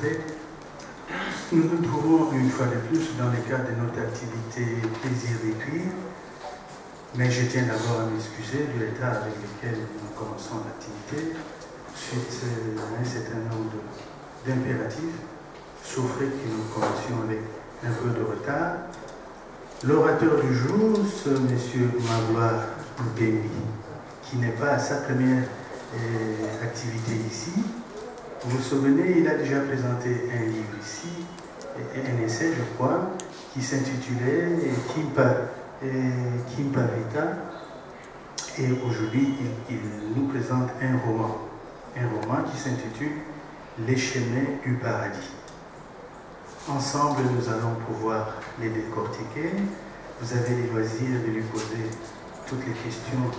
liberté. Nous nous trouvons une fois de plus dans le cadre de notre activité plaisir d'écrire, mais je tiens d'abord à m'excuser de l'état avec lequel nous commençons l'activité, suite à un certain nombre d'impératifs, souffrez que nous commencions avec un peu de retard. L'orateur du jour, c'est M. Magloire Mpembi, qui n'est pas à sa première activité ici. Vous vous souvenez, il a déjà présenté un livre ici, un essai, je crois, qui s'intitulait Kimpa Vita. Et aujourd'hui, il nous présente un roman qui s'intitule Les chemins du paradis. Ensemble, nous allons pouvoir les décortiquer. Vous avez les loisirs de lui poser toutes les questions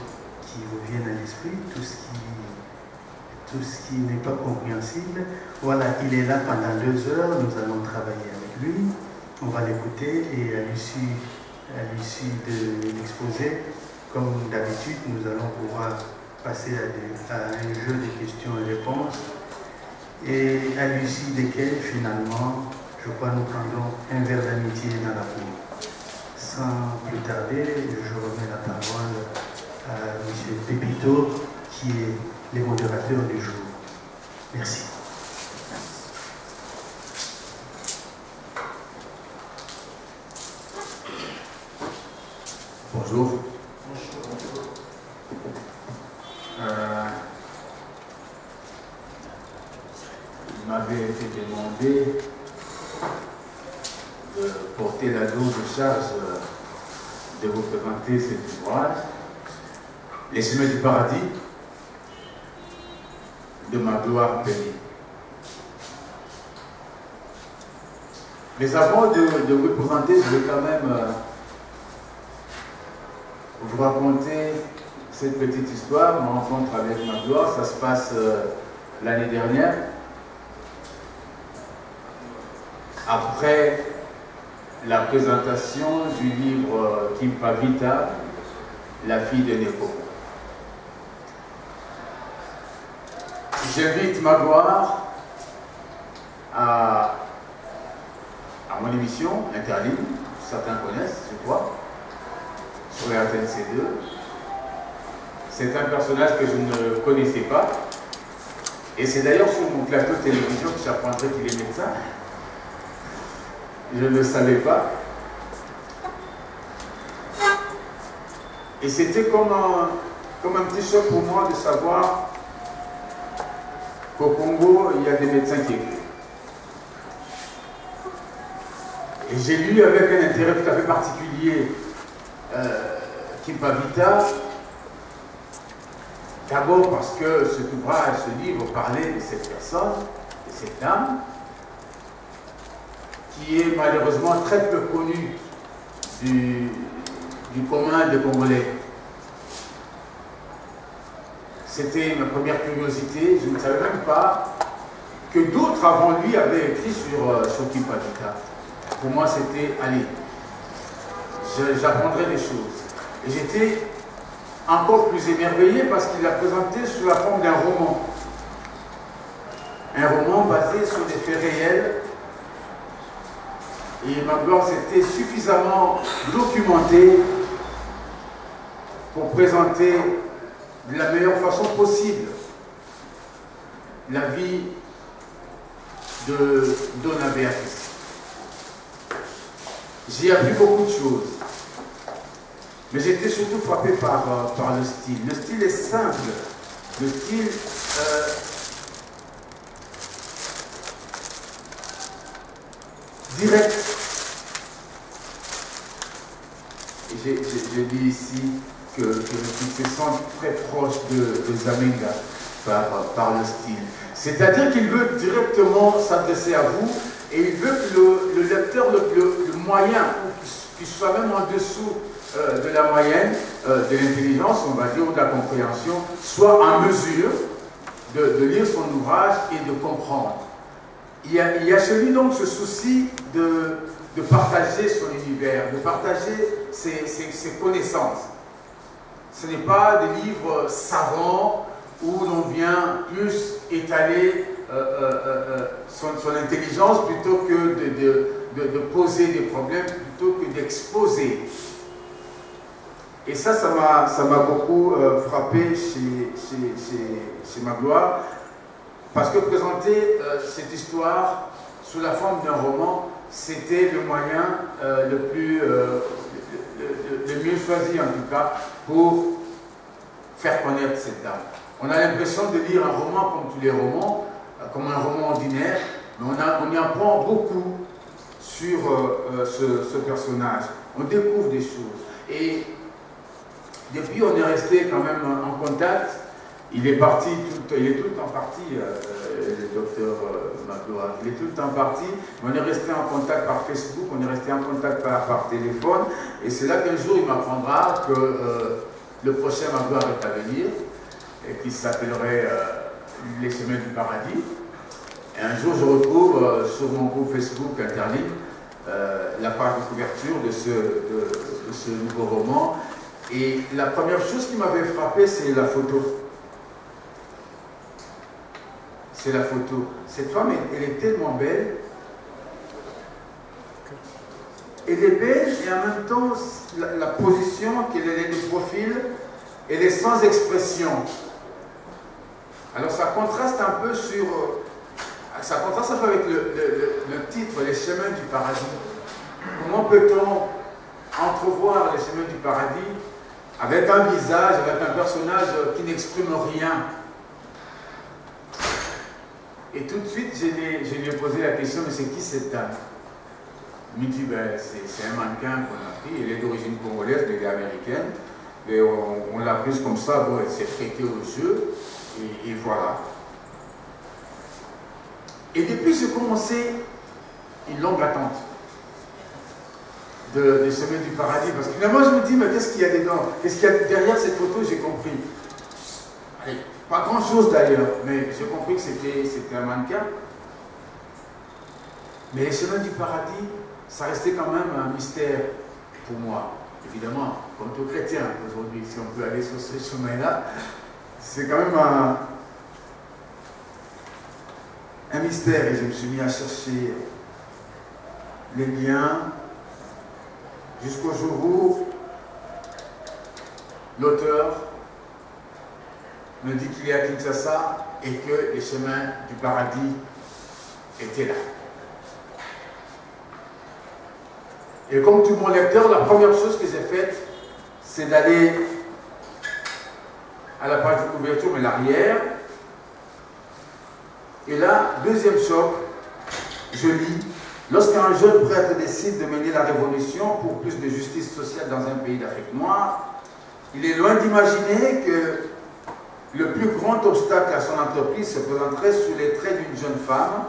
qui vous viennent à l'esprit, tout ce qui n'est pas compréhensible. Voilà, il est là pendant 2 heures, nous allons travailler avec lui, on va l'écouter et à l'issue de l'exposé, comme d'habitude, nous allons pouvoir passer à un jeu de questions et réponses et à l'issue desquelles, finalement, je crois nous prendrons un verre d'amitié dans la cour. Sans plus tarder, je remets la parole à M. Pépito, qui est le modérateur du jour. Merci. Bonjour. Il m'avait été demandé de porter la lourde charge de vous présenter cet ouvrage, Les chemins du paradis, de Magloire Mpembi. Mais avant de vous présenter, je vais quand même vous raconter cette petite histoire. Ma rencontre avec Magloire, ça se passe l'année dernière. Après la présentation du livre Kimpa Vita, la fille de Neko. J'invite Magloire à mon émission Interligne, certains connaissent, je crois, sur la RTNC2. C'est un personnage que je ne connaissais pas. Et c'est d'ailleurs sur mon plateau de télévision que j'apprendrai qu'il est médecin. Je ne le savais pas. Et c'était comme un petit choc pour moi de savoir qu'au Congo, il y a des médecins qui écrivent. Et j'ai lu avec un intérêt tout à fait particulier Kimpa Vita, d'abord parce que cet ouvrage, ce livre parlait de cette personne, de cette dame, qui est malheureusement très peu connue du commun des Congolais. C'était ma première curiosité. Je ne savais même pas que d'autres avant lui avaient écrit sur Kimpa Vita. Pour moi, c'était, allez, j'apprendrai des choses. Et j'étais encore plus émerveillé parce qu'il l'a présenté sous la forme d'un roman. Un roman basé sur des faits réels. Et Magloire s'était suffisamment documenté pour présenter de la meilleure façon possible la vie de Donna Béatrice. J'ai appris beaucoup de choses, mais j'étais surtout frappé par le style. Le style est simple, le style direct. Et j'ai dit ici que le style se sent très proche de Zamenga par le style. C'est-à-dire qu'il veut directement s'adresser à vous et il veut que le lecteur, le moyen, qu'il soit même en dessous de la moyenne de l'intelligence, on va dire, ou de la compréhension, soit en mesure de lire son ouvrage et de comprendre. Il y a chez lui donc ce souci de partager son univers, de partager ses connaissances. Ce n'est pas des livres savants où l'on vient plus étaler son intelligence plutôt que de poser des problèmes, plutôt que d'exposer. Et ça m'a beaucoup frappé chez Magloire, parce que présenter cette histoire sous la forme d'un roman, c'était le moyen le mieux choisi en tout cas pour faire connaître cette dame. On a l'impression de lire un roman comme tous les romans, comme un roman ordinaire, mais on y apprend beaucoup sur ce personnage. On découvre des choses. Et depuis, on est resté quand même en contact. Il est parti, il est tout le temps parti, le docteur Magloire. Il est tout le temps parti. On est resté en contact par Facebook, on est resté en contact par téléphone. Et c'est là qu'un jour, il m'apprendra que le prochain Magloire est à venir, et qui s'appellerait Les Chemins du Paradis. Et un jour, je retrouve sur mon groupe Facebook Interligne la page de couverture de ce nouveau roman. Et la première chose qui m'avait frappé, c'est la photo. C'est la photo. Cette femme, elle est tellement belle. Elle est belle et en même temps, la position, qu'elle est de profil, elle est sans expression. Alors ça contraste un peu avec le titre, Les Chemins du Paradis. Comment peut-on entrevoir les chemins du paradis avec un visage, avec un personnage qui n'exprime rien? Et tout de suite, je lui ai posé la question, mais c'est qui cette dame? Il me dit, ben, c'est un mannequin qu'on a pris, elle est d'origine congolaise, mais elle est américaine. Et on l'a prise comme ça, bon, elle s'est prêtée au jeu, et voilà. Et depuis, j'ai commencé une longue attente des chemins du paradis, parce que finalement, je me dis, mais qu'est-ce qu'il y a dedans? Qu'est-ce qu'il y a derrière cette photo? J'ai compris. Allez, pas grand-chose d'ailleurs, mais j'ai compris que c'était un mannequin. Mais les chemins du paradis, ça restait quand même un mystère pour moi. Évidemment, comme tout chrétien aujourd'hui, si on peut aller sur ce chemin-là, c'est quand même un mystère. Et je me suis mis à chercher les liens jusqu'au jour où l'auteur me dit qu'il est à Kinshasa et que les chemins du paradis étaient là. Et comme tout mon lecteur, la première chose que j'ai faite, c'est d'aller à la page de couverture, mais l'arrière. Et là, deuxième choc, je lis: lorsqu'un jeune prêtre décide de mener la révolution pour plus de justice sociale dans un pays d'Afrique noire, il est loin d'imaginer que le plus grand obstacle à son entreprise se présenterait sous les traits d'une jeune femme,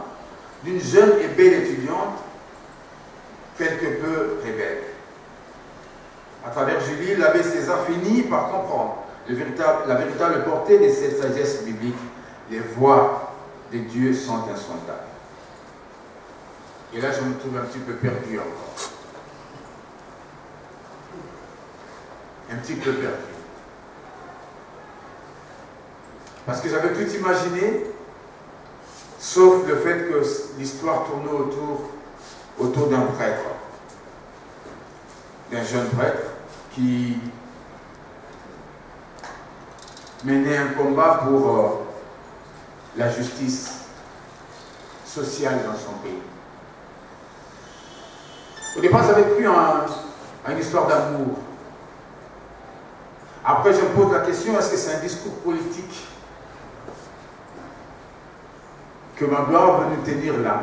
d'une jeune et belle étudiante, quelque peu rebelle. À travers Julie, l'abbé César finit par comprendre la véritable portée de cette sagesse biblique. Les voies de Dieu sont insondables. Et là, je me trouve un petit peu perdu encore. Un petit peu perdu. Parce que j'avais tout imaginé, sauf le fait que l'histoire tournait autour d'un prêtre, d'un jeune prêtre qui menait un combat pour la justice sociale dans son pays. Au départ, j'avais cru à une histoire d'amour. Après, je me pose la question, est-ce que c'est un discours politique que Magloire veut nous tenir là?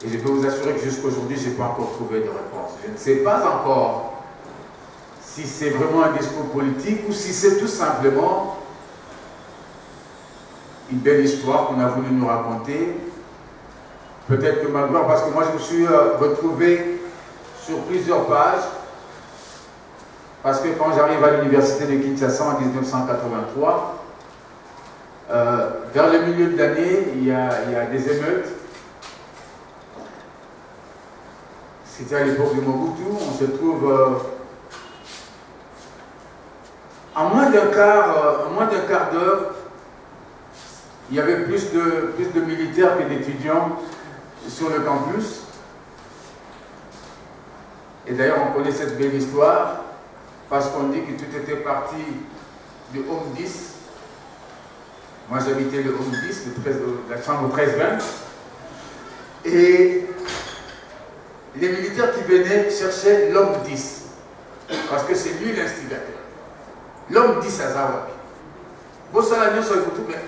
Et je peux vous assurer que jusqu'à aujourd'hui, je n'ai pas encore trouvé de réponse. Je ne sais pas encore si c'est vraiment un discours politique ou si c'est tout simplement une belle histoire qu'on a voulu nous raconter. Peut-être que Magloire, parce que moi je me suis retrouvé sur plusieurs pages, parce que quand j'arrive à l'université de Kinshasa en 1983, vers le milieu de l'année, il y a des émeutes. C'était à l'époque de Mobutu. On se trouve à moins d'un quart d'heure, il y avait plus de militaires que d'étudiants sur le campus. Et d'ailleurs, on connaît cette belle histoire parce qu'on dit que tout était parti du Home 10. Moi, j'habitais le Home 10, la chambre 13-20. Et les militaires qui venaient cherchaient l'homme 10. Parce que c'est lui l'instigateur. L'homme 10 à Zawapi. Bon, ça l'a mis sur les photos, mais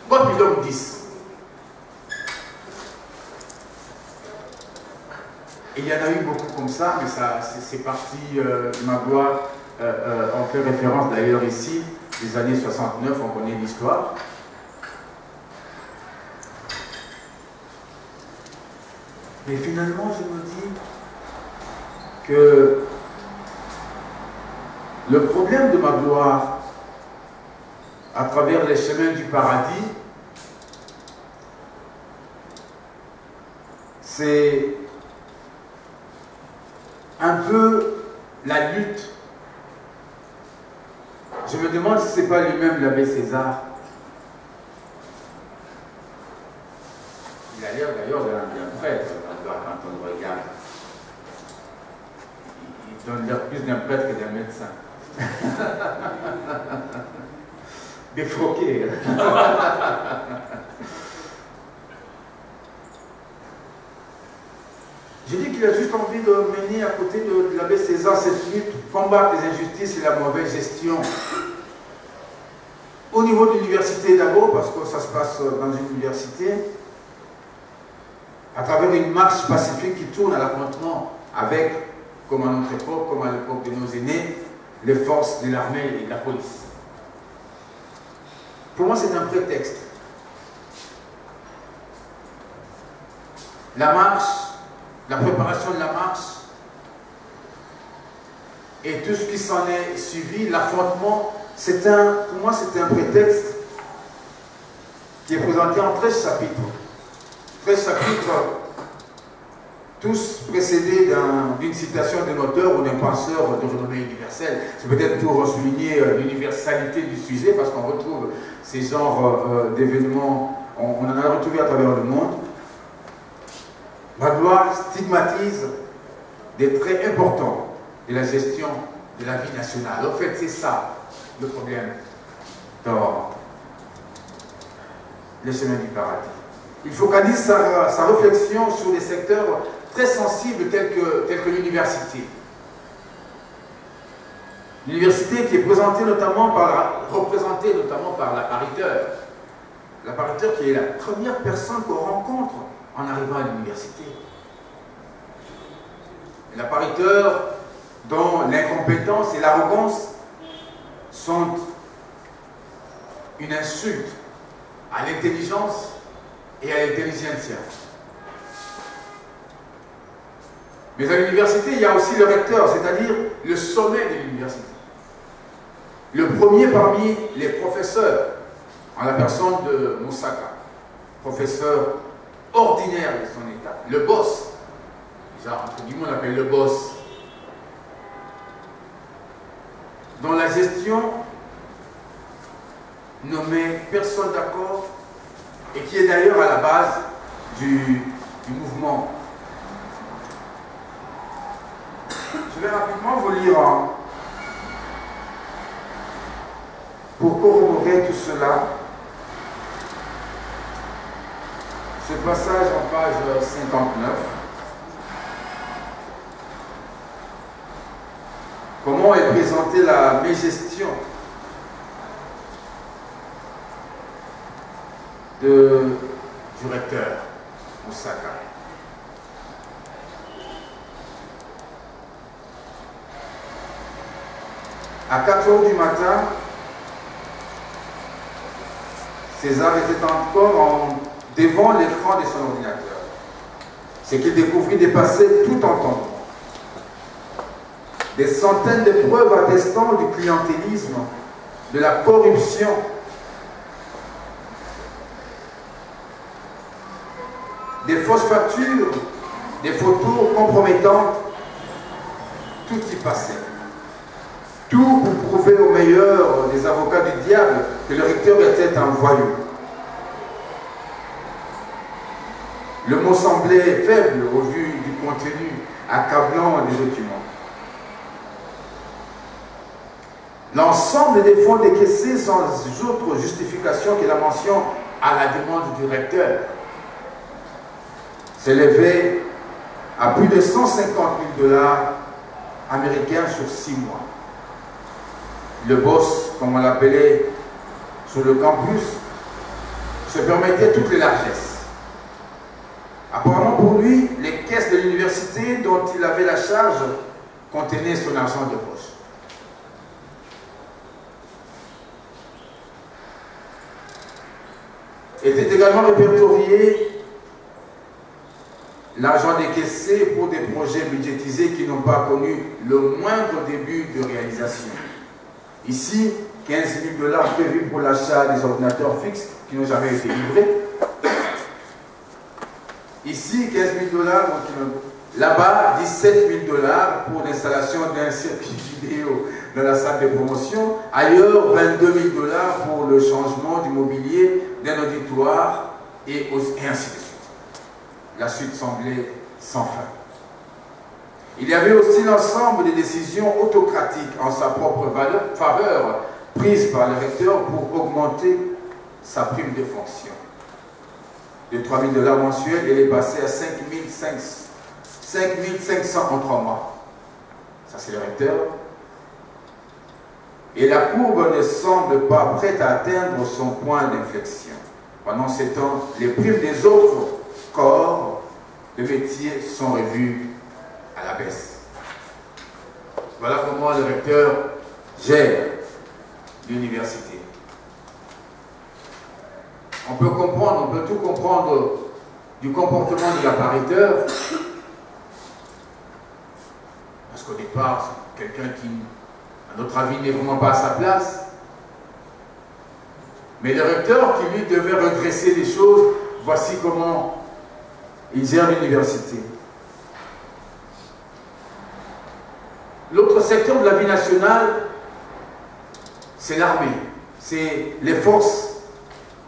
Wapi l'homme 10. Et il y en a eu beaucoup comme ça, mais c'est parti, Magloire, on fait référence d'ailleurs ici, des années 69, on connaît l'histoire. Mais finalement, je me dis que le problème de Magloire, à travers les chemins du paradis, c'est un peu la lutte. Je me demande si ce n'est pas lui-même l'abbé César. Il a l'air d'ailleurs d'un prêtre, quand on le regarde. Il donne l'air plus d'un prêtre que d'un médecin. Défroqué. Je dis qu'il a juste envie de mener à côté de l'abbé César cette lutte, combattre les injustices et la mauvaise gestion. Au niveau de l'université d'abord, parce que ça se passe dans une université, à travers une marche pacifique qui tourne à l'affrontement avec, comme à notre époque, comme à l'époque de nos aînés, les forces de l'armée et de la police. Pour moi, c'est un prétexte. La marche, la préparation de la marche et tout ce qui s'en est suivi, l'affrontement, pour moi, c'est un prétexte qui est présenté en 13 chapitres. 13 chapitres, tous précédés d'une citation d'un auteur ou d'un penseur de renommée universelle. C'est peut-être pour souligner l'universalité du sujet, parce qu'on retrouve ces genres d'événements, on en a retrouvé à travers le monde. Magloire stigmatise des traits importants de la gestion de la vie nationale. En fait, c'est ça le problème dans les chemins du paradis. Il focalise sa réflexion sur des secteurs très sensibles tels que l'université. L'université qui est représentée notamment par l'appariteur. L'appariteur qui est la première personne qu'on rencontre en arrivant à l'université. L'appariteur dont l'incompétence et l'arrogance sont une insulte à l'intelligence et à l'intelligentsia. Mais à l'université, il y a aussi le recteur, c'est-à-dire le sommet de l'université. Le premier parmi les professeurs, en la personne de Moussaka, professeur ordinaire de son état, le boss. Entre guillemets, on l'appelle le boss. Dont la gestion ne met personne d'accord et qui est d'ailleurs à la base du mouvement. Je vais rapidement vous lire pour corroborer tout cela. Ce passage en page 59. Comment est présentée la mégestion du recteur Moussaka. À 4 h du matin, César était encore devant l'écran de son ordinateur. C'est qu'il découvrit dépasser tout entendement. Des centaines de preuves attestant du clientélisme, de la corruption, des fausses factures, des photos compromettantes, tout y passait. Tout pour prouver au meilleur des avocats du diable que le recteur était un voyou. Le mot semblait faible au vu du contenu accablant des documents. L'ensemble des fonds décaissés sans autre justification que la mention à la demande du recteur s'élevait à plus de 150 000 $ américains sur 6 mois. Le boss, comme on l'appelait sur le campus, se permettait toutes les largesses. Apparemment pour lui, les caisses de l'université dont il avait la charge contenaient son argent de poche. Était également répertorié l'argent décaissé pour des projets budgétisés qui n'ont pas connu le moindre début de réalisation. Ici, 15 000 $ prévus pour l'achat des ordinateurs fixes qui n'ont jamais été livrés. Ici, 15 000 $, là-bas, 17 000 $ pour l'installation d'un circuit vidéo dans la salle de promotion. Ailleurs, 22 000 $ pour le changement du mobilier d'un auditoire et ainsi de suite. La suite semblait sans fin. Il y avait aussi l'ensemble des décisions autocratiques en sa propre faveur prises par le recteur pour augmenter sa prime de fonction. De 3 000 $ mensuels, elle est passée à 5 500 en 3 mois. Ça, c'est le recteur. Et la courbe ne semble pas prête à atteindre son point d'inflexion. Pendant ces temps, les primes des autres corps de métier sont revus à la baisse. Voilà comment le recteur gère l'université. On peut comprendre, on peut tout comprendre du comportement de l'appariteur, parce qu'au départ, c'est quelqu'un qui, à notre avis, n'est vraiment pas à sa place. Mais le recteur qui, lui, devait redresser les choses, voici comment il gère l'université. L'autre secteur de la vie nationale, c'est l'armée. C'est les forces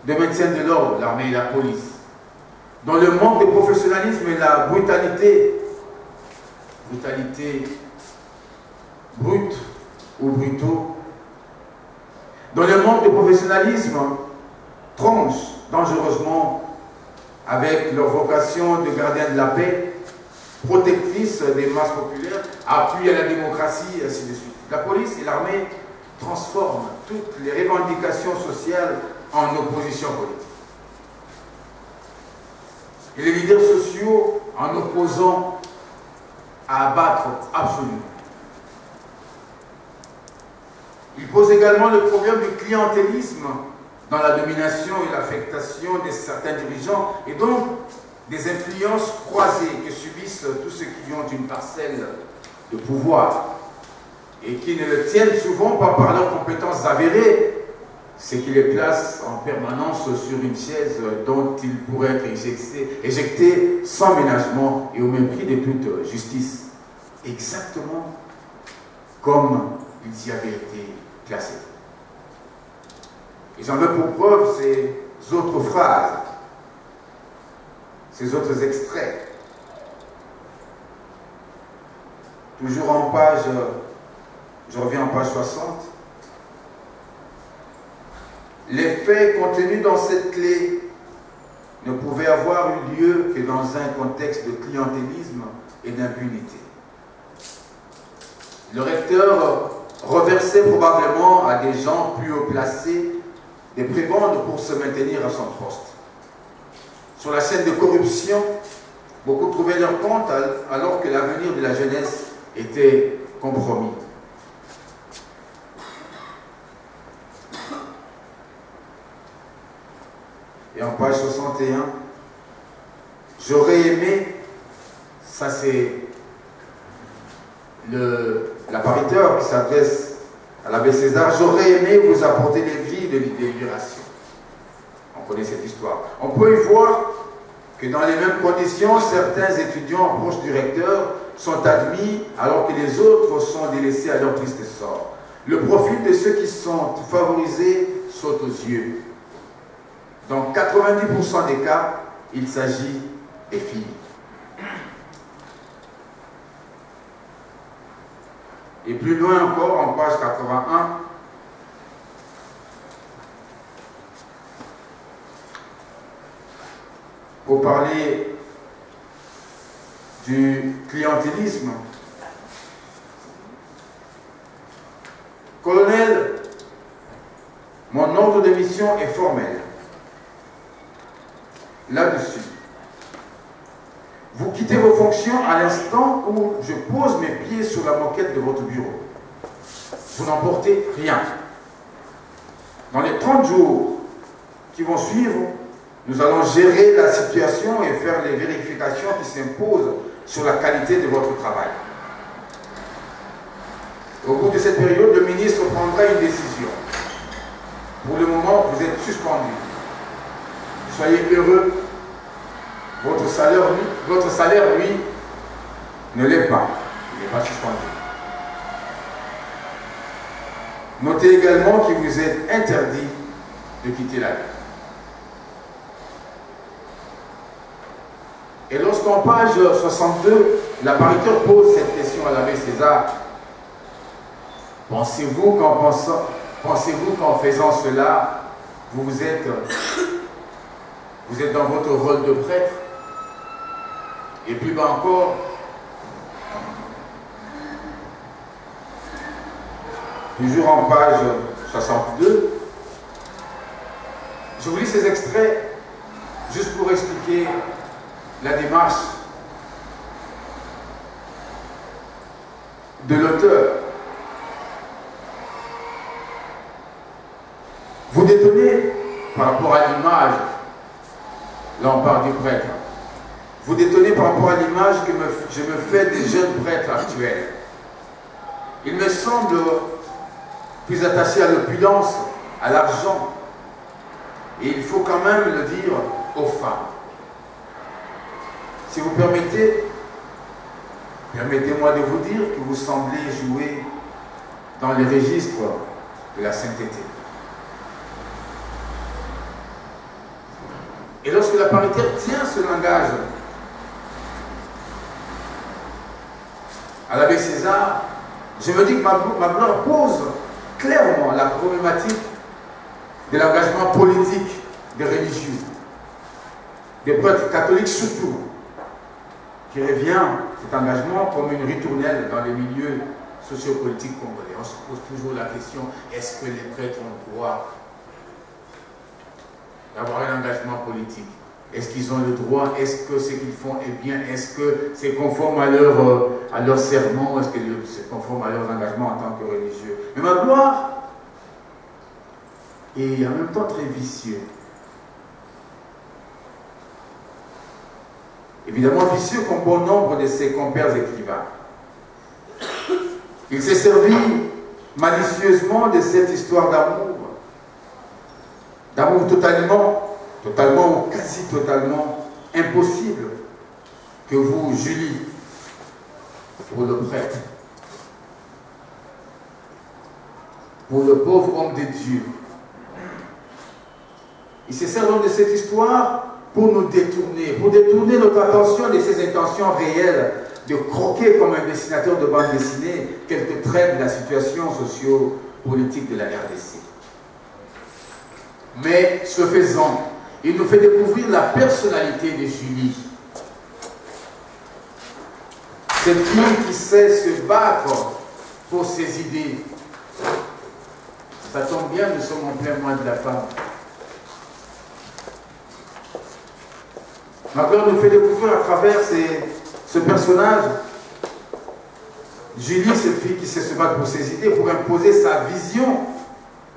de maintien de l'ordre, l'armée et la police. Dans le manque de professionnalisme et la brutalité brute ou brutaux, dans le manque de professionnalisme, tranchent dangereusement avec leur vocation de gardien de la paix, protectrice des masses populaires, appui à la démocratie, et ainsi de suite. La police et l'armée transforment toutes les revendications sociales en opposition politique. Et les leaders sociaux en opposant à abattre absolument. Il pose également le problème du clientélisme dans la domination et l'affectation de certains dirigeants et donc des influences croisées que subissent tous ceux qui ont une parcelle de pouvoir et qui ne le tiennent souvent pas par leurs compétences avérées, ce qui les place en permanence sur une chaise dont ils pourraient être éjectés sans ménagement et au mépris de toute justice, exactement comme ils y avaient été classés. Et j'en veux pour preuve ces autres phrases, ces autres extraits. Toujours en page, je reviens en page 60. Les faits contenus dans cette clé ne pouvaient avoir eu lieu que dans un contexte de clientélisme et d'impunité. Le recteur reversait probablement à des gens plus haut placés des prébendes pour se maintenir à son poste. Sur la scène de corruption, beaucoup trouvaient leur compte alors que l'avenir de la jeunesse était compromis. Et en page 61, j'aurais aimé, ça c'est l'appariteur qui s'adresse à l'abbé César, j'aurais aimé vous apporter les grilles de libération. On connaît cette histoire. On peut y voir que dans les mêmes conditions, certains étudiants proches du recteur sont admis alors que les autres sont délaissés à leur triste sort. Le profil de ceux qui sont favorisés saute aux yeux. Dans 90% des cas, il s'agit des filles. Et plus loin encore, en page 81, pour parler du clientélisme, colonel, mon ordre de mission est formel. Là-dessus, vous quittez vos fonctions à l'instant où je pose mes pieds sur la moquette de votre bureau. Vous n'emportez rien. Dans les 30 jours qui vont suivre, nous allons gérer la situation et faire les vérifications qui s'imposent sur la qualité de votre travail. Au bout de cette période, le ministre prendra une décision. Pour le moment, vous êtes suspendu. Soyez heureux. Votre salaire, lui, ne l'est pas. Il n'est pas suspendu. Notez également qu'il vous est interdit de quitter la vie. Et lorsqu'en page 62, l'appariteur pose cette question à l'abbé César, pensez-vous qu'en faisant cela, vous êtes dans votre rôle de prêtre? Et plus bas encore, toujours en page 62, je vous lis ces extraits juste pour expliquer la démarche de l'auteur. Vous détenez, par rapport à l'image, là on parle du prêtre, vous détonnez par rapport à l'image que je me fais des jeunes prêtres actuels. Il me semble plus attaché à l'opulence, à l'argent. Et il faut quand même le dire aux femmes. Si vous permettez, permettez-moi de vous dire que vous semblez jouer dans les registres de la sainteté. Et lorsque la paritaire tient ce langage à l'abbé César, je me dis que ma gloire pose clairement la problématique de l'engagement politique des religieux, des prêtres catholiques surtout, qui revient cet engagement comme une ritournelle dans les milieux sociopolitiques congolais. On se pose toujours la question, est-ce que les prêtres ont le droit d'avoir un engagement politique? Est-ce qu'ils ont le droit? Est-ce que ce qu'ils font est bien? Est-ce que c'est conforme à leur serment? Est-ce que c'est conforme à leurs engagements en tant que religieux? Mais ma gloire est en même temps très vicieux. Évidemment vicieux comme bon nombre de ses compères écrivains. Il s'est servi malicieusement de cette histoire d'amour totalement ou quasi totalement impossible que vous, Julie, pour le prêtre, pour le pauvre homme de Dieu. Il se sert donc de cette histoire pour nous détourner, pour détourner notre attention de ses intentions réelles, de croquer comme un dessinateur de bande dessinée quelques traits de la situation socio-politique de la RDC. Mais ce faisant, il nous fait découvrir la personnalité de Julie. Cette fille qui sait se battre pour ses idées. Ça tombe bien, nous sommes en plein mois de la femme. Ma gloire nous fait découvrir à travers ce personnage, Julie, cette fille qui sait se battre pour ses idées, pour imposer sa vision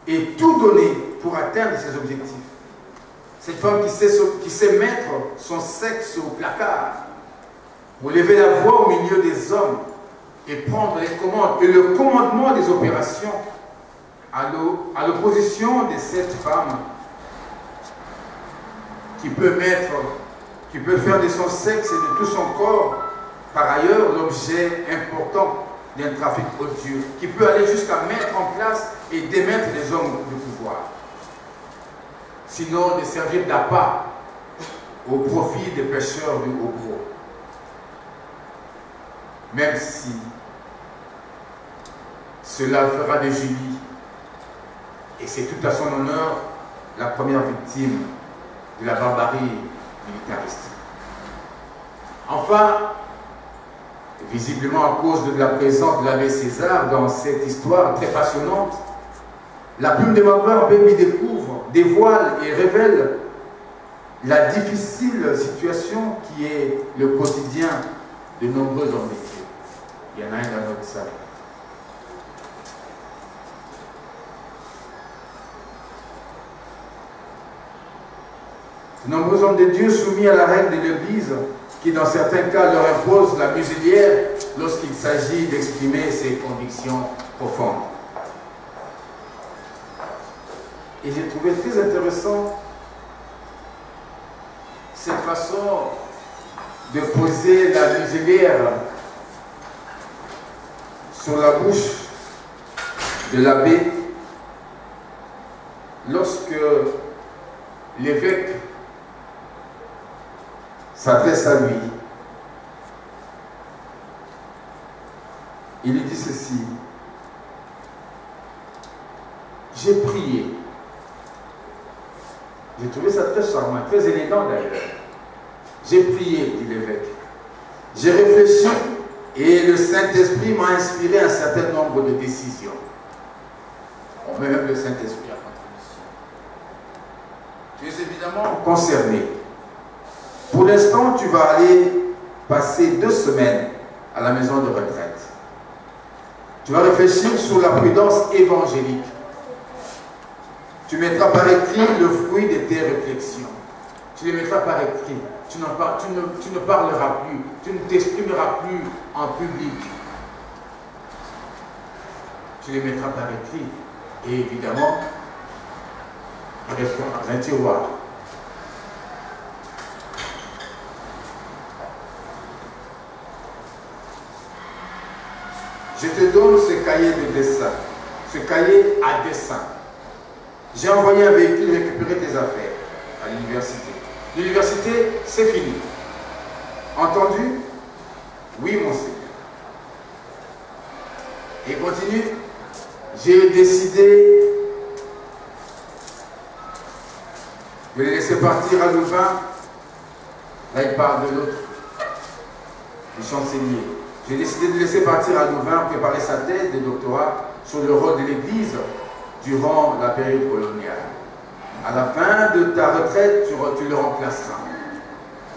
et tout donner pour atteindre ses objectifs. Cette femme qui sait mettre son sexe au placard, pour lever la voix au milieu des hommes et prendre les commandes et le commandement des opérations à l'opposition de cette femme qui peut faire de son sexe et de tout son corps, par ailleurs, l'objet important d'un trafic odieux qui peut aller jusqu'à mettre en place et démettre les hommes de pouvoir. Sinon de servir d'appât au profit des pêcheurs du haut gros. Même si cela fera de Julie, et c'est tout à son honneur, la première victime de la barbarie militariste. Enfin, visiblement à cause de la présence de l'abbé César dans cette histoire très passionnante, la plume de Magloire Baby dévoile et révèle la difficile situation qui est le quotidien de nombreux hommes métiers. Il y en a un dans notre salle. De nombreux hommes de Dieu soumis à la règle de l'Église qui dans certains cas leur impose la muselière lorsqu'il s'agit d'exprimer ses convictions profondes. Et j'ai trouvé très intéressant cette façon de poser la muselière sur la bouche de l'abbé lorsque l'évêque s'adresse à lui. Il lui dit ceci: j'ai prié. J'ai trouvé ça très charmant, très élégant d'ailleurs. J'ai prié, dit l'évêque. J'ai réfléchi et le Saint-Esprit m'a inspiré un certain nombre de décisions. On met même le Saint-Esprit à contribution. Tu es évidemment concerné. Pour l'instant, tu vas aller passer 2 semaines à la maison de retraite. Tu vas réfléchir sur la prudence évangélique. Tu mettras par écrit le fruit de tes réflexions. Tu les mettras par écrit. Tu ne parleras plus. Tu ne t'exprimeras plus en public. Tu les mettras par écrit. Et évidemment, ils resteront dans un tiroir. Je te donne ce cahier de dessin, ce cahier à dessin. J'ai envoyé un véhicule récupérer tes affaires à l'université. L'université, c'est fini. Entendu? Oui, mon Seigneur. Et continue. J'ai décidé de les laisser partir à Louvain. Là, il parle de l'autre, du chancelier. J'ai décidé de laisser partir à Louvain préparer sa thèse de doctorat sur le rôle de l'Église durant la période coloniale. À la fin de ta retraite, tu le remplaceras.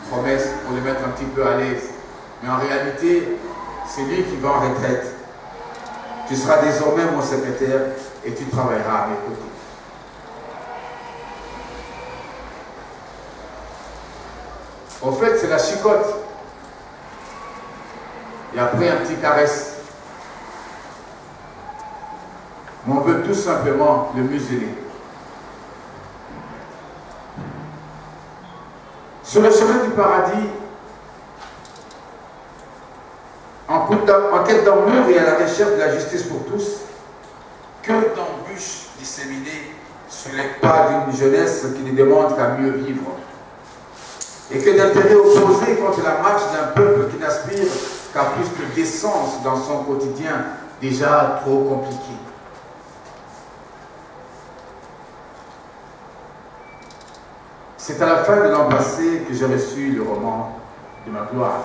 Promesse pour le mettre un petit peu à l'aise. Mais en réalité, c'est lui qui va en retraite. Tu seras désormais mon secrétaire et tu travailleras à mes côtés. Au fait, c'est la chicotte. Et après, un petit caresse. Mais on veut tout simplement le museler. Sur le chemin du paradis, en quête d'amour et à la recherche de la justice pour tous, que d'embûches disséminées sur les pas d'une jeunesse qui ne demande qu'à mieux vivre. Et que d'intérêts opposés contre la marche d'un peuple qui n'aspire qu'à plus de décence dans son quotidien déjà trop compliqué. C'est à la fin de l'an passé que j'ai reçu le roman de Magloire,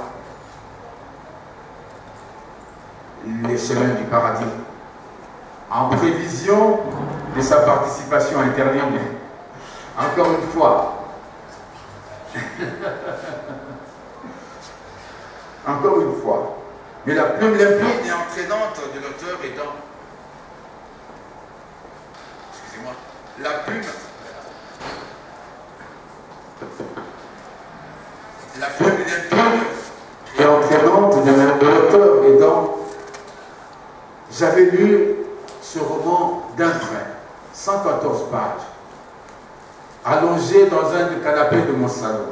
Les chemins du paradis, en prévision de sa participation interligne. Encore une fois, encore une fois, mais la plume limpide et entraînante de l'auteur est dans... Excusez-moi, la plume limpide et entraînante de l'auteur est dans... J'avais lu ce roman d'un trait, 114 pages, allongé dans un des canapés de mon salon.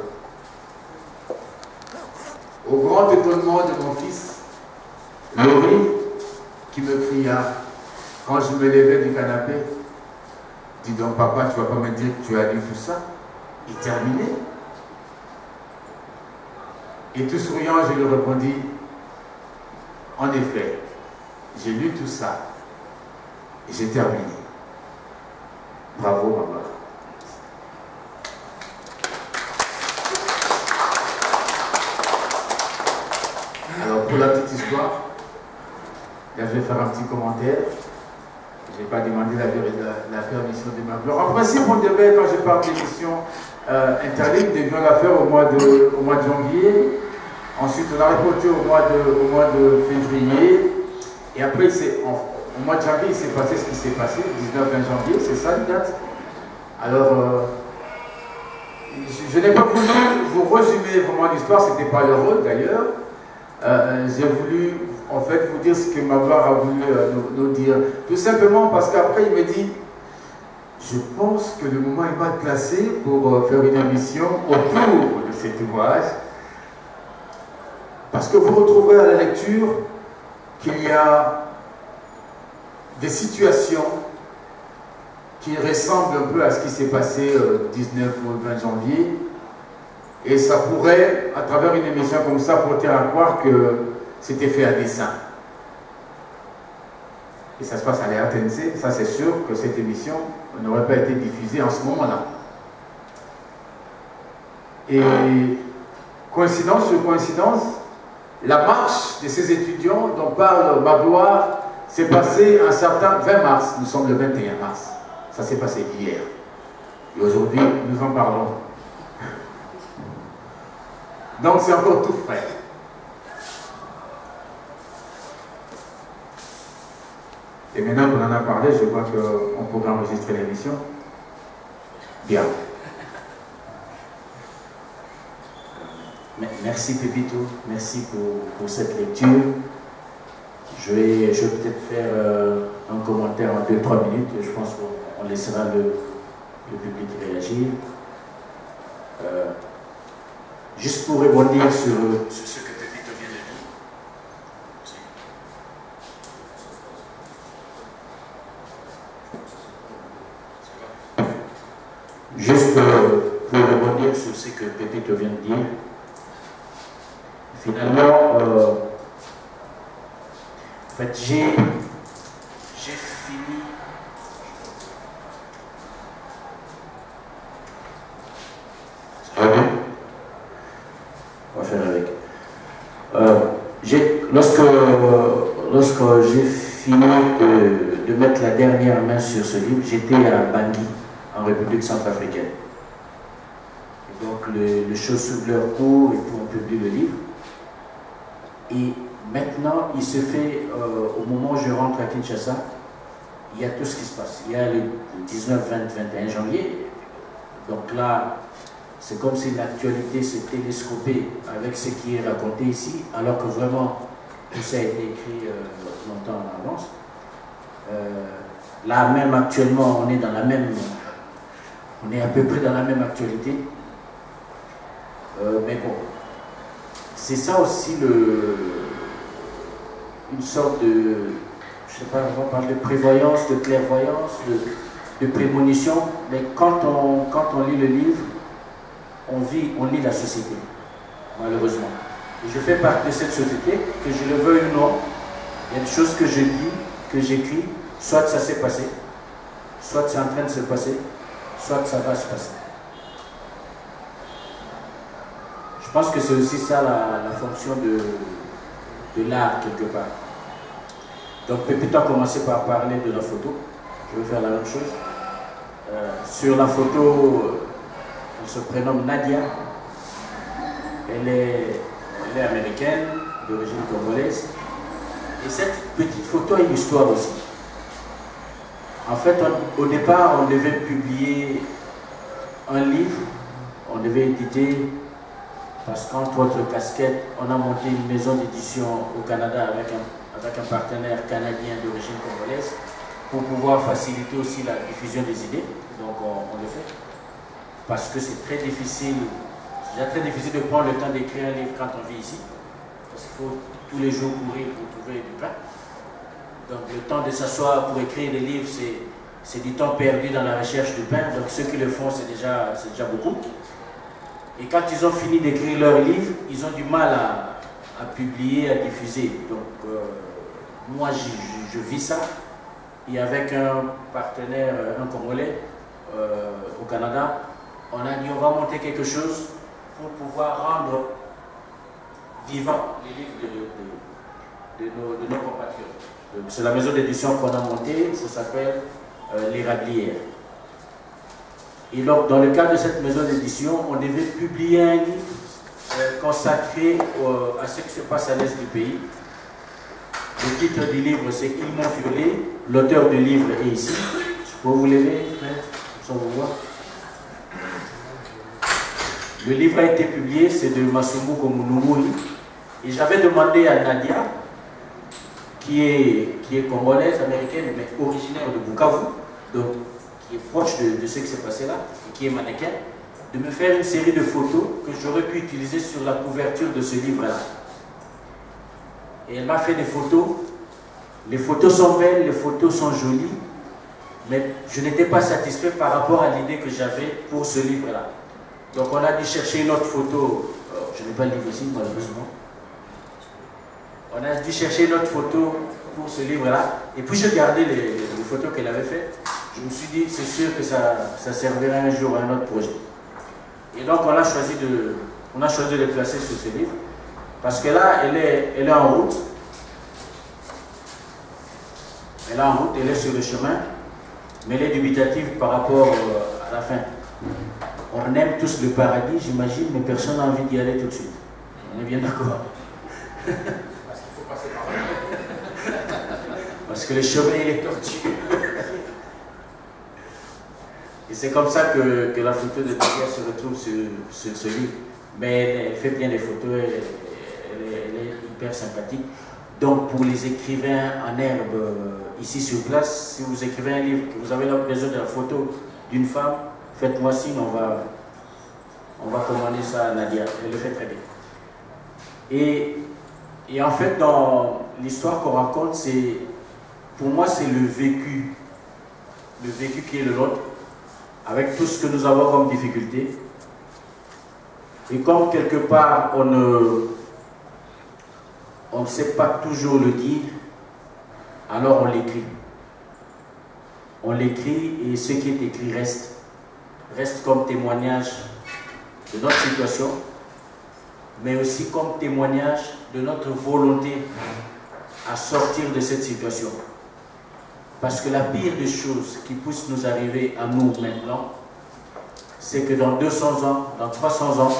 Au grand étonnement de mon fils, Laurie, qui me cria quand je me levais du canapé. Dis donc papa, tu ne vas pas me dire que tu as lu tout ça? Et terminé. Et tout souriant, je lui répondis, en effet, j'ai lu tout ça et j'ai terminé. Bravo maman. Alors pour la petite histoire, là je vais faire un petit commentaire. Je n'ai pas demandé la permission de ma gloire. En principe, on devait, quand je parle d'émission interligne, nous devions la faire au mois de janvier. Ensuite, on a reporté au mois de février. Et après, au mois de janvier, il s'est passé ce qui s'est passé, 19-20 janvier, c'est ça une date. Alors, je n'ai pas voulu vous résumer vraiment l'histoire, ce n'était pas le rôle d'ailleurs. J'ai voulu en fait vous dire ce que ma gloire a voulu nous dire. Tout simplement parce qu'après il me dit, je pense que le moment est mal placé pour faire une émission autour de cet ouvrage. Parce que vous retrouverez à la lecture qu'il y a des situations qui ressemblent un peu à ce qui s'est passé le 19 ou 20 janvier. Et ça pourrait, à travers une émission comme ça, porter à croire que c'était fait à dessein. Et ça se passe à la RTNC, ça c'est sûr que cette émission n'aurait pas été diffusée en ce moment-là. Et coïncidence sur coïncidence, la marche de ces étudiants dont parle ma gloire s'est passée un certain 20 mars, nous sommes le 21 mars. Ça s'est passé hier. Et aujourd'hui, nous en parlons. Donc c'est encore tout frais. Et maintenant qu'on en a parlé, je crois qu'on pourrait enregistrer l'émission. Bien. Merci Pépito, merci pour cette lecture. Je vais peut-être faire un commentaire en 2-3 minutes. Je pense qu'on laissera le public réagir. Juste pour rebondir sur ce que Pépito vient de dire. Juste pour rebondir sur ce que Pépito vient de dire. Finalement, en fait, j'ai fini. On va faire avec. Lorsque j'ai fini de mettre la dernière main sur ce livre, j'étais à Bangui, en République centrafricaine. Et donc les choses suivent leur cours et puis on publie le livre. Et maintenant, il se fait, au moment où je rentre à Kinshasa, il y a tout ce qui se passe. Il y a le 19, 20, 21 janvier. Donc là, c'est comme si l'actualité s'est télescopée avec ce qui est raconté ici, alors que vraiment, tout ça a été écrit longtemps en avance. Là même actuellement, on est dans la même... On est à peu près dans la même actualité. Mais bon, c'est ça aussi une sorte de, je sais pas, on va parler de prévoyance, de clairvoyance, de prémonition, mais quand on lit le livre, on lit la société, malheureusement. Et je fais partie de cette société, que je le veuille ou non, il y a des choses que je dis, que j'écris, soit ça s'est passé, soit c'est en train de se passer, soit ça va se passer. Je pense que c'est aussi ça la fonction de l'art quelque part. Donc Pépito a commencé par parler de la photo. Je vais faire la même chose. Sur la photo, elle se prénomme Nadia. Elle est américaine, d'origine congolaise. Et cette petite photo a une histoire aussi. En fait, au départ, on devait publier un livre, on devait éditer. Parce qu'entre autres casquettes, on a monté une maison d'édition au Canada avec un partenaire canadien d'origine congolaise pour pouvoir faciliter aussi la diffusion des idées. Donc on le fait. Parce que c'est très difficile, déjà très difficile de prendre le temps d'écrire un livre quand on vit ici. Parce qu'il faut tous les jours courir pour trouver du pain. Donc le temps de s'asseoir pour écrire des livres, c'est du temps perdu dans la recherche du pain. Donc ceux qui le font, c'est déjà beaucoup. Et quand ils ont fini d'écrire leur livre, ils ont du mal à publier, à diffuser. Donc moi, je vis ça. Et avec un partenaire, un Congolais, au Canada, on a dit on va monter quelque chose pour pouvoir rendre vivants les livres de nos compatriotes. C'est la maison d'édition qu'on a montée, ça s'appelle L'Érablière. Et donc, dans le cadre de cette maison d'édition, on devait publier un livre consacré à ce qui se passe à l'est du pays. Le titre du livre, c'est Ils m'ont violé. L'auteur du livre est ici. Je peux vous lever, sans vous voir. Le livre a été publié, c'est de Masumbuko Munumuri. Et j'avais demandé à Nadia, qui est congolaise, américaine, mais originaire de Bukavu, donc qui est proche de ce qui s'est passé là, et qui est mannequin, de me faire une série de photos que j'aurais pu utiliser sur la couverture de ce livre-là. Et elle m'a fait des photos. Les photos sont belles, les photos sont jolies, mais je n'étais pas satisfait par rapport à l'idée que j'avais pour ce livre-là. Donc on a dû chercher une autre photo. Je n'ai pas le livre ici, malheureusement. On a dû chercher une autre photo pour ce livre-là. Et puis je gardais les photos qu'elle avait faites. Je me suis dit, c'est sûr que ça servirait un jour à un autre projet. Et donc on a choisi de les placer sur ce livre. Parce que là, elle est en route. Elle est en route, elle est sur le chemin. Mais elle est dubitative par rapport à la fin. On aime tous le paradis, j'imagine, mais personne n'a envie d'y aller tout de suite. On est bien d'accord. Parce qu'il faut passer par là. Parce que le chemin, il est tortueux. Et c'est comme ça que la photo de Nadia se retrouve sur ce livre. Mais elle fait bien des photos, elle est hyper sympathique. Donc pour les écrivains en herbe ici sur place, si vous écrivez un livre, que vous avez besoin de la photo d'une femme, faites-moi signe, on va commander ça à Nadia. Elle le fait très bien. Et en fait, dans l'histoire qu'on raconte, pour moi, c'est le vécu qui est le nôtre, avec tout ce que nous avons comme difficulté. Et comme quelque part, on ne sait pas toujours le dire, alors on l'écrit. On l'écrit et ce qui est écrit reste comme témoignage de notre situation, mais aussi comme témoignage de notre volonté à sortir de cette situation. Parce que la pire des choses qui puissent nous arriver à nous maintenant, c'est que dans 200 ans, dans 300 ans,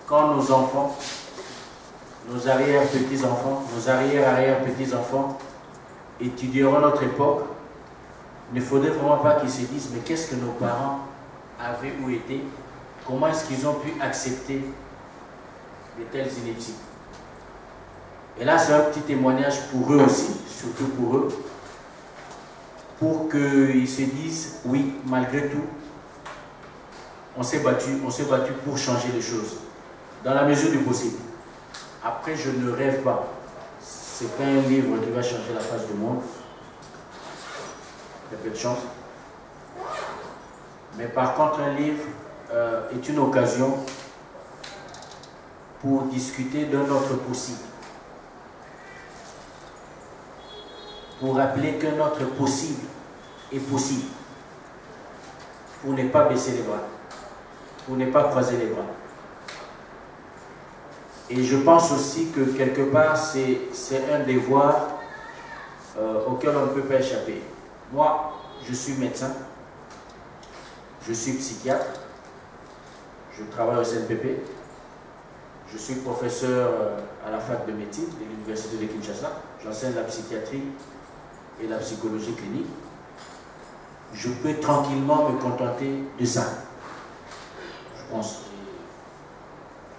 quand nos enfants, nos arrière-petits-enfants, nos arrière-arrière-petits-enfants étudieront notre époque, il ne faudrait vraiment pas qu'ils se disent mais qu'est-ce que nos parents avaient ou étaient, comment est-ce qu'ils ont pu accepter de telles inepties. Et là c'est un petit témoignage pour eux aussi, surtout pour eux, pour qu'ils se disent oui, malgré tout, on s'est battu pour changer les choses, dans la mesure du possible. Après, je ne rêve pas. Ce n'est pas un livre qui va changer la face du monde. Il y a peu de chance. Mais par contre, un livre est une occasion pour discuter d'un autre possible. Pour rappeler qu'un autre possible est possible. Pour ne pas baisser les bras. Pour ne pas croiser les bras. Et je pense aussi que quelque part, c'est un devoir auquel on ne peut pas échapper. Moi, je suis médecin, je suis psychiatre, je travaille au CNPP, je suis professeur à la fac de médecine de l'université de Kinshasa, j'enseigne la psychiatrie et la psychologie clinique. Je peux tranquillement me contenter de ça, je pense.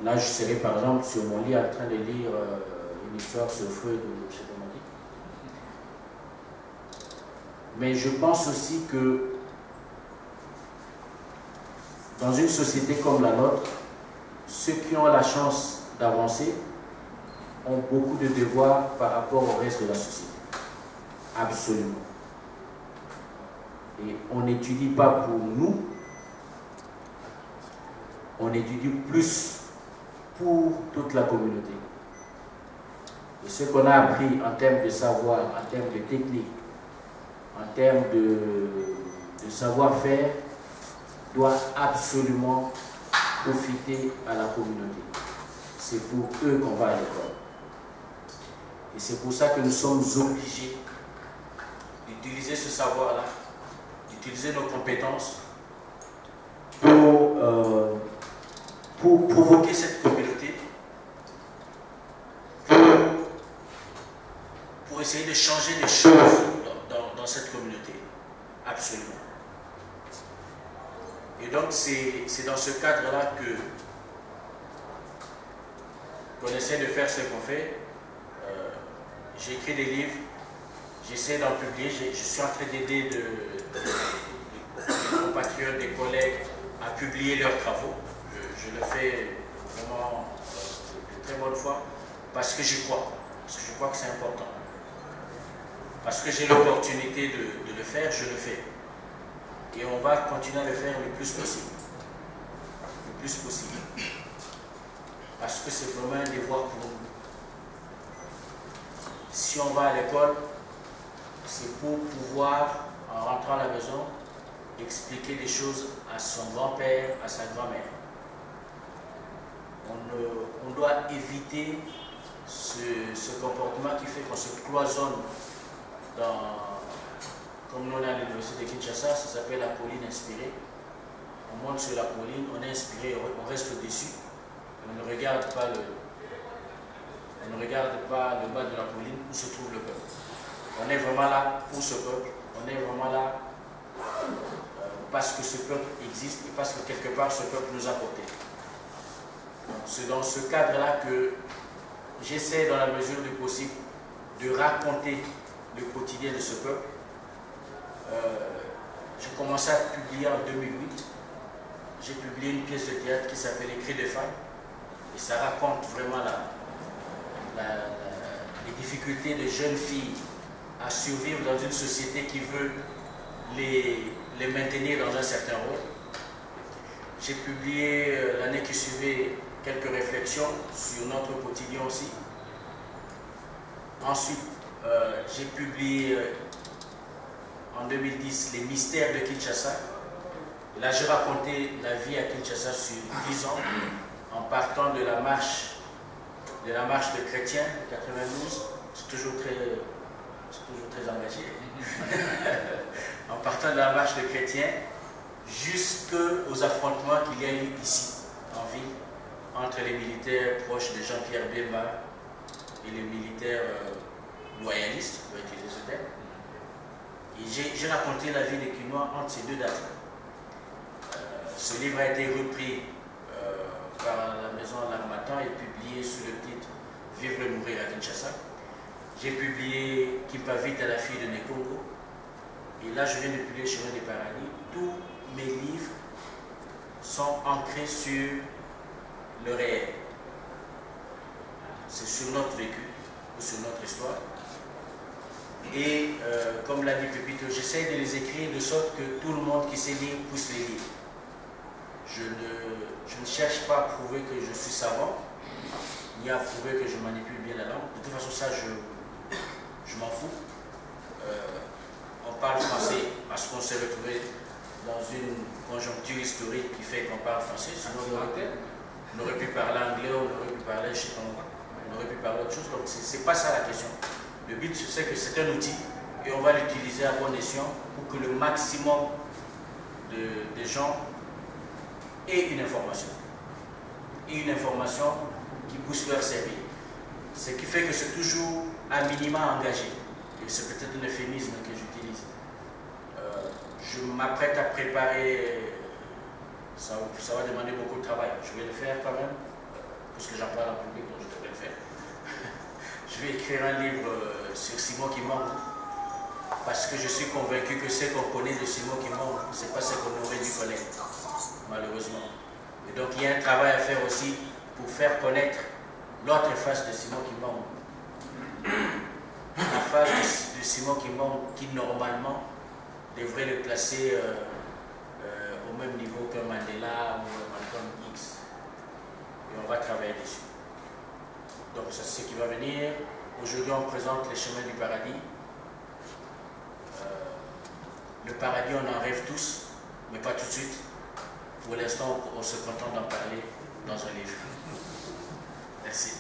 Là, je serai par exemple sur mon lit en train de lire une histoire sur Freud ou je sais pas comment dire. Mais je pense aussi que dans une société comme la nôtre, ceux qui ont la chance d'avancer ont beaucoup de devoirs par rapport au reste de la société. Absolument. Et on n'étudie pas pour nous, on étudie plus pour toute la communauté. Et ce qu'on a appris en termes de savoir, en termes de technique, en termes de savoir-faire, doit absolument profiter à la communauté. C'est pour eux qu'on va à l'école. Et c'est pour ça que nous sommes obligés d'utiliser ce savoir-là, d'utiliser nos compétences pour provoquer cette communauté, pour essayer de changer des choses dans cette communauté. Absolument. Et donc c'est dans ce cadre-là qu'on essaie de faire ce qu'on fait. J'écris des livres, j'essaie d'en publier, je suis en train d'aider des compatriotes, des collègues à publier leurs travaux. Je le fais vraiment de très bonne foi parce que j'y crois, parce que je crois que c'est important. Parce que j'ai l'opportunité de le faire, je le fais. Et on va continuer à le faire le plus possible. Le plus possible. Parce que c'est vraiment un devoir pour nous. Si on va à l'école, c'est pour pouvoir, en rentrant à la maison, expliquer des choses à son grand-père, à sa grand-mère. On doit éviter ce comportement qui fait qu'on se cloisonne comme nous on est à l'université de Kinshasa, ça s'appelle la colline inspirée. On monte sur la colline, on est inspiré, on reste au-dessus. On ne regarde pas le bas de la colline où se trouve le peuple. On est vraiment là pour ce peuple. On est vraiment là parce que ce peuple existe et parce que quelque part ce peuple nous a porté. C'est dans ce cadre-là que j'essaie dans la mesure du possible de raconter le quotidien de ce peuple. J'ai commencé à publier en 2008. J'ai publié une pièce de théâtre qui s'appelle Les Cris des femmes. Et ça raconte vraiment les difficultés de jeunes filles à survivre dans une société qui veut les maintenir dans un certain rôle. J'ai publié l'année qui suivait quelques réflexions sur notre quotidien aussi. Ensuite, j'ai publié en 2010 Les mystères de Kinshasa. Là, j'ai raconté la vie à Kinshasa sur 10 ans, en partant de la marche de chrétiens de 92. C'est toujours très engagé. En partant de la marche de chrétiens jusqu'aux affrontements qu'il y a eu ici, en ville, entre les militaires proches de Jean-Pierre Bemba et les militaires loyalistes, on va utiliser ce terme. Et j'ai raconté la vie des Quinois entre ces deux dates. Ce livre a été repris par la maison L'Harmattan et publié sous le titre Vivre et mourir à Kinshasa. J'ai publié Kimpavit à la fille de Nekongo. Et là, je viens de publier Chemin des Paradis. Tous mes livres sont ancrés sur le réel. C'est sur notre vécu, ou sur notre histoire. Et comme l'a dit Pépito, j'essaie de les écrire de sorte que tout le monde qui sait lire puisse les lire. Je ne cherche pas à prouver que je suis savant, ni à prouver que je manipule bien la langue. De toute façon, ça, je m'en fous. On parle français parce qu'on s'est retrouvé dans une conjoncture historique qui fait qu'on parle français. Sinon, on aurait pu parler anglais, on aurait pu parler chinois, on aurait pu parler autre chose. Donc, c'est pas ça la question. Le but, c'est que c'est un outil et on va l'utiliser à bon escient pour que le maximum de gens aient une information. Et une information qui puisse leur servir. Ce qui fait que c'est toujours à minima engagé. Et c'est peut-être un euphémisme que j'utilise. Je m'apprête à préparer, ça va demander beaucoup de travail. Je vais le faire quand même, puisque j'en parle en public, donc je devrais le faire. Je vais écrire un livre sur Simon Kimbangu, parce que je suis convaincu que ce qu'on connaît de Simon Kimbangu, ce n'est pas ce qu'on aurait dû connaître, malheureusement. Et donc il y a un travail à faire aussi pour faire connaître l'autre face de Simon Kimbangu. La face de Simon Kimbangu qui normalement devrait le placer au même niveau que Mandela ou Malcolm X. Et on va travailler dessus. Donc ça c'est ce qui va venir. Aujourd'hui on présente les chemins du paradis. Le paradis on en rêve tous, mais pas tout de suite. Pour l'instant on se contente d'en parler dans un livre. Merci.